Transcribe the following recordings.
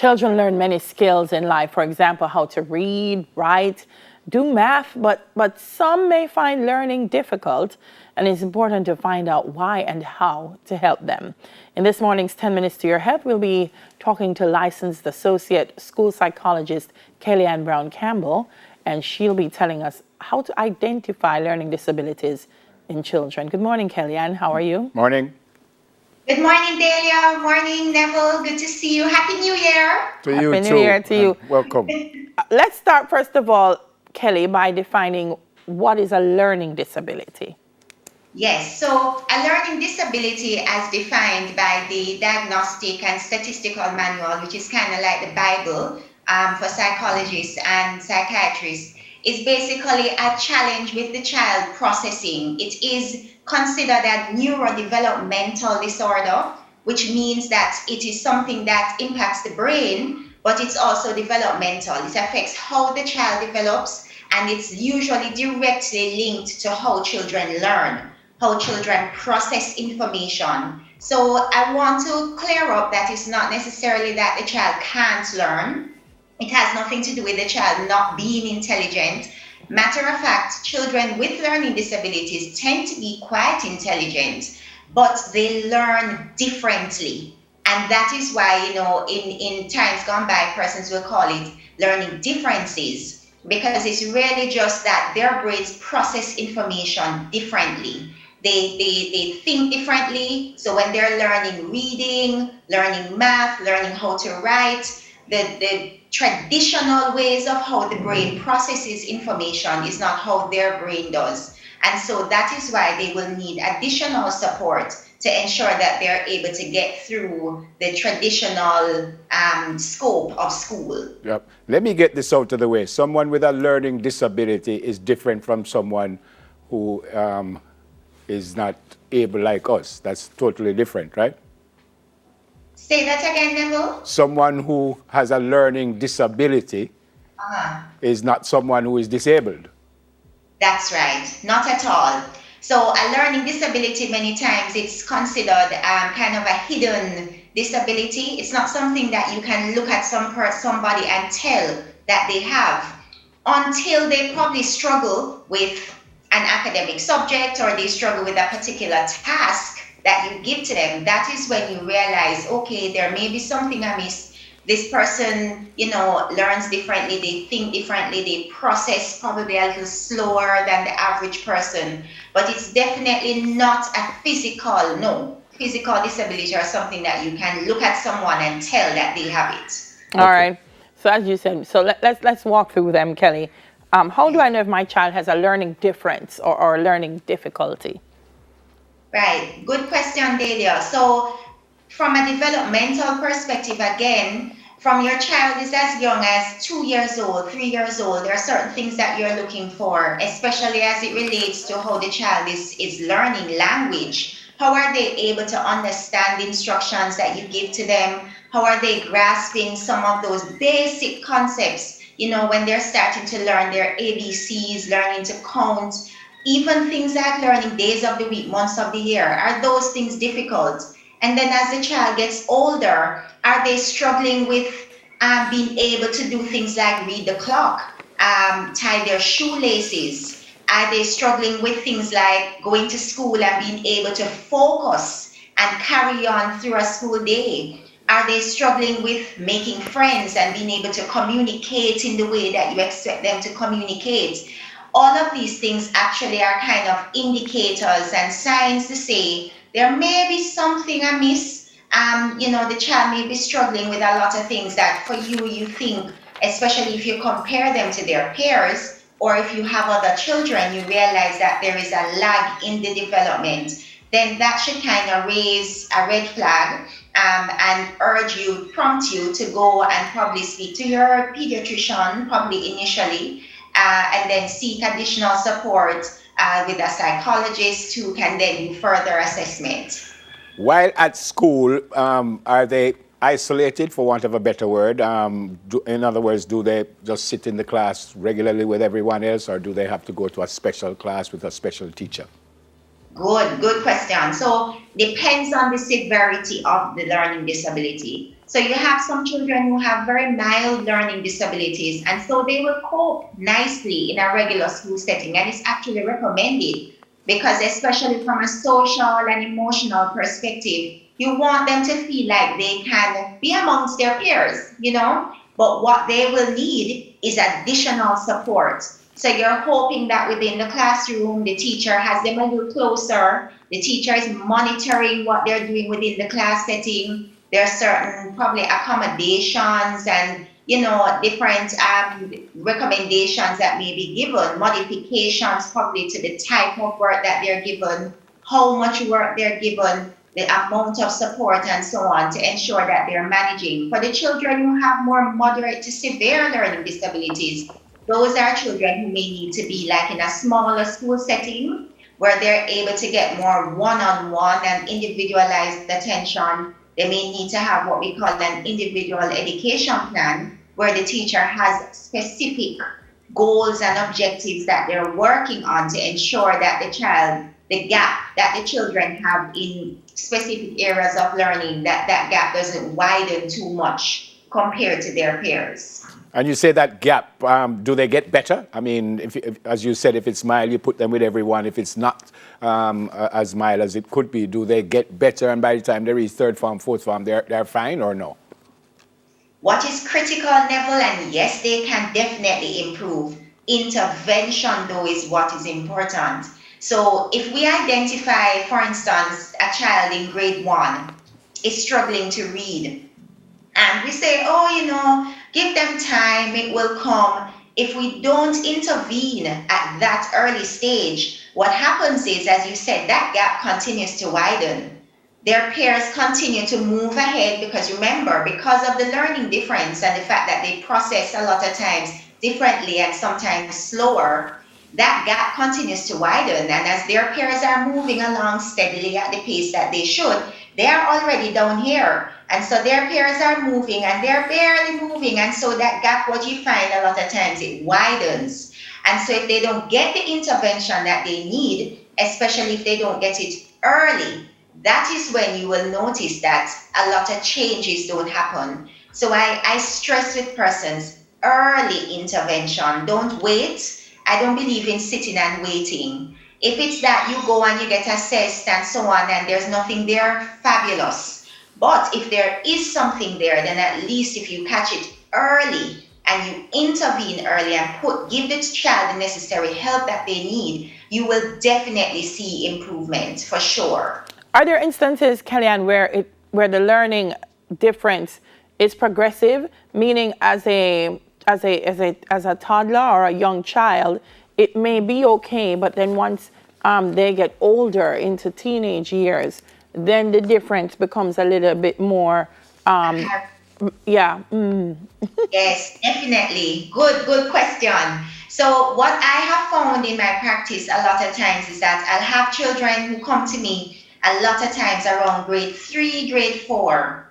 Children learn many skills in life, for example, how to read, write, do math, but some may find learning difficult, and it's important to find out why and how to help them. In this morning's 10 Minutes to Your Health, we'll be talking to licensed associate school psychologist Kellyanne Brown Campbell, and she'll be telling us how to identify learning disabilities in children. Good morning, Kellyanne. How are you? Morning. Good morning, Delia. Morning, Neville. Good to see you. Happy New Year. To you Happy too. New Year to you. Welcome. Let's start, first of all, Kelly, by defining what is a learning disability. Yes, so a learning disability as defined by the Diagnostic and Statistical Manual, which is kind of like the Bible for psychologists and psychiatrists, is basically a challenge with the child processing. It is considered a neurodevelopmental disorder, which means that it is something that impacts the brain, but it's also developmental. It affects how the child develops, and it's usually directly linked to how children learn, how children process information. So I want to clear up that it's not necessarily that the child can't learn. It has nothing to do with the child not being intelligent. Matter of fact, children with learning disabilities tend to be quite intelligent, but they learn differently. And that is why, in times gone by, persons will call it learning differences, because it's really just that their brains process information differently. They think differently. So when they're learning reading, learning math, learning how to write, the traditional ways of how the brain processes information is not how their brain does. And so that is why they will need additional support to ensure that they're able to get through the traditional scope of school. Yep. Let me get this out of the way. Someone with a learning disability is different from someone who is not able like us. That's totally different, right? Say that again, Neville. Someone who has a learning disability is not someone who is disabled. That's right, not at all. So a learning disability, many times it's considered kind of a hidden disability. It's not something that you can look at somebody and tell that they have until they probably struggle with an academic subject or they struggle with a particular task that you give to them. That is when you realize, okay, there may be something amiss. This person, learns differently, they think differently, they process probably a little slower than the average person. But it's definitely not a physical disability or something that you can look at someone and tell that they have it. All right. So as you said, so let's walk through them, Kelly. How do I know if my child has a learning difference or learning difficulty? Right. Good question, Delia. So from a developmental perspective, again, from your child is as young as 2 years old, 3 years old, there are certain things that you're looking for, especially as it relates to how the child is learning language. How are they able to understand the instructions that you give to them? How are they grasping some of those basic concepts, when they're starting to learn their ABCs, learning to count, even things like learning days of the week, months of the year? Are those things difficult? And then as the child gets older, are they struggling with being able to do things like read the clock, tie their shoelaces? Are they struggling with things like going to school and being able to focus and carry on through a school day? Are they struggling with making friends and being able to communicate in the way that you expect them to communicate? All of these things actually are kind of indicators and signs to say there may be something amiss. The child may be struggling with a lot of things that for you think, especially if you compare them to their peers, or if you have other children, you realize that there is a lag in the development, then that should kind of raise a red flag and prompt you to go and probably speak to your pediatrician, probably initially, and then seek additional support with a psychologist who can then do further assessment. While at school, are they isolated, for want of a better word? In other words, do they just sit in the class regularly with everyone else, or do they have to go to a special class with a special teacher? Good question. So depends on the severity of the learning disability. So you have some children who have very mild learning disabilities, and so they will cope nicely in a regular school setting, and it's actually recommended because, especially from a social and emotional perspective, you want them to feel like they can be amongst their peers, you know. But what they will need is additional support. So you're hoping that within the classroom, the teacher has them a little closer, the teacher is monitoring what they're doing within the class setting. There are certain probably accommodations and different recommendations that may be given, modifications probably to the type of work that they're given, how much work they're given, the amount of support and so on to ensure that they're managing. For the children who have more moderate to severe learning disabilities, those are children who may need to be like in a smaller school setting where they're able to get more one-on-one and individualized attention. They may need to have what we call an individual education plan where the teacher has specific goals and objectives that they're working on to ensure that the gap that the children have in specific areas of learning, that gap doesn't widen too much compared to their peers. And you say that gap, do they get better? I mean, if, as you said, if it's mild, you put them with everyone. If it's not as mild as it could be, do they get better? And by the time they reach third form, fourth form, they're fine or no? What is critical, Neville? And yes, they can definitely improve. Intervention, though, is what is important. So if we identify, for instance, a child in grade 1 is struggling to read, and we say, oh, give them time, it will come. If we don't intervene at that early stage, what happens is, as you said, that gap continues to widen. Their peers continue to move ahead because remember, because of the learning difference and the fact that they process a lot of times differently and sometimes slower, that gap continues to widen. And as their peers are moving along steadily at the pace that they should, they are already down here. And so their peers are moving and they're barely moving. And so that gap, what you find a lot of times, it widens. And so if they don't get the intervention that they need, especially if they don't get it early, that is when you will notice that a lot of changes don't happen. So I stress with persons, early intervention. Don't wait. I don't believe in sitting and waiting. If it's that you go and you get assessed and so on and there's nothing there, fabulous. But if there is something there, then at least if you catch it early and you intervene early and give the child the necessary help that they need, you will definitely see improvement for sure. Are there instances, Kellyanne, where the learning difference is progressive, meaning as a toddler or a young child, it may be okay, but then once they get older into teenage years, then the difference becomes a little bit more, yeah. Yes, definitely. Good question. So what I have found in my practice a lot of times is that I'll have children who come to me a lot of times around grade 3, grade 4.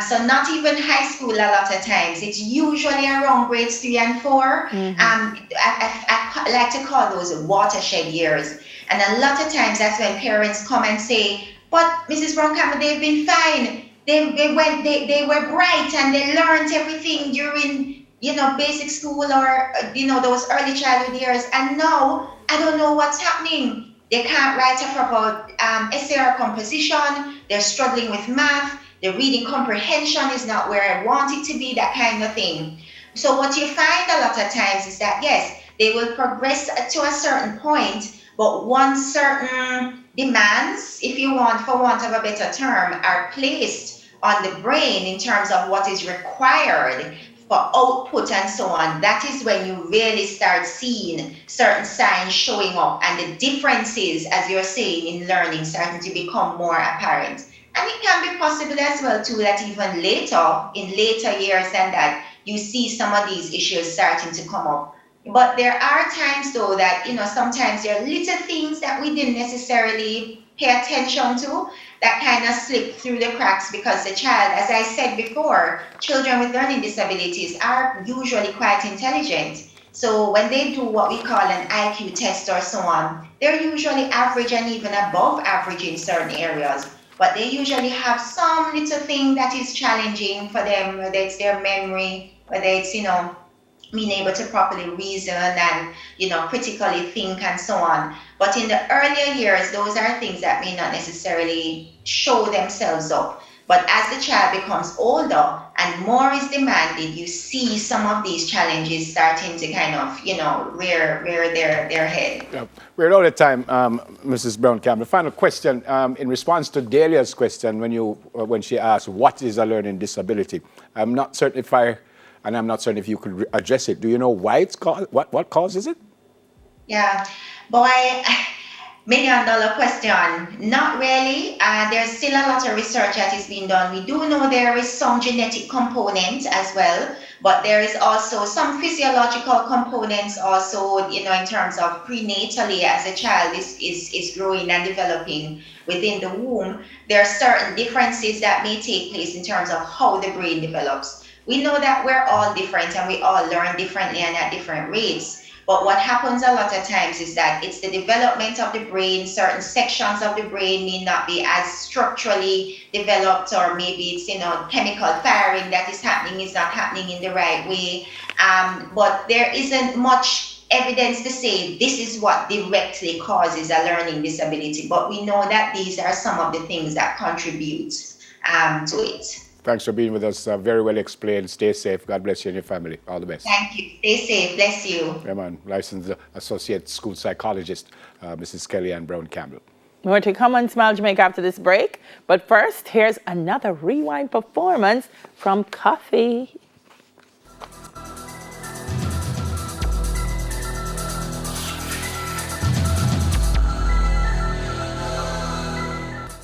So not even high school a lot of times. It's usually around grades 3 and 4. I like to call those watershed years. And a lot of times that's when parents come and say, but Mrs. Brown-Campbell, they've been fine. They were bright and they learned everything during, basic school or, those early childhood years. And now I don't know what's happening. They can't write a proper essay or composition. They're struggling with math. The reading comprehension is not where I want it to be, that kind of thing. So what you find a lot of times is that, yes, they will progress to a certain point, but once certain demands, if you want, for want of a better term, are placed on the brain in terms of what is required for output and so on, that is when you really start seeing certain signs showing up and the differences, as you're saying, in learning starting to become more apparent. And it can be possible as well too that even later, in later years than that, you see some of these issues starting to come up. But there are times though that, sometimes there are little things that we didn't necessarily pay attention to that kind of slip through the cracks because the child, as I said before, children with learning disabilities are usually quite intelligent. So when they do what we call an IQ test or so on, they're usually average and even above average in certain areas. but they usually have some little thing that is challenging for them, whether it's their memory, whether it's, being able to properly reason and, critically think and so on. But in the earlier years, those are things that may not necessarily show themselves up. But as the child becomes older and more is demanded, you see some of these challenges starting to kind of, rear their head. Yeah. We're out of time, Mrs. Brown-Campbell. Final question. In response to Delia's question, when she asked, what is a learning disability? I'm not certain if you could address it. Do you know why it's caused? What causes it? Yeah, boy, $1 million question. Not really. There's still a lot of research that is being done. We do know there is some genetic component as well, but there is also some physiological components also, in terms of prenatally as a child is growing and developing within the womb. There are certain differences that may take place in terms of how the brain develops. We know that we're all different and we all learn differently and at different rates. But what happens a lot of times is that it's the development of the brain. Certain sections of the brain may not be as structurally developed, or maybe it's, chemical firing that is not happening in the right way. But there isn't much evidence to say this is what directly causes a learning disability. But we know that these are some of the things that contribute to it. Thanks for being with us. Very well explained. Stay safe. God bless you and your family. All the best. Thank you. Stay safe. Bless you. Yeah, man. Licensed associate school psychologist, Mrs. Kellyanne Brown-Campbell. More to come on Smile Jamaica after this break. But first, here's another rewind performance from Coffee.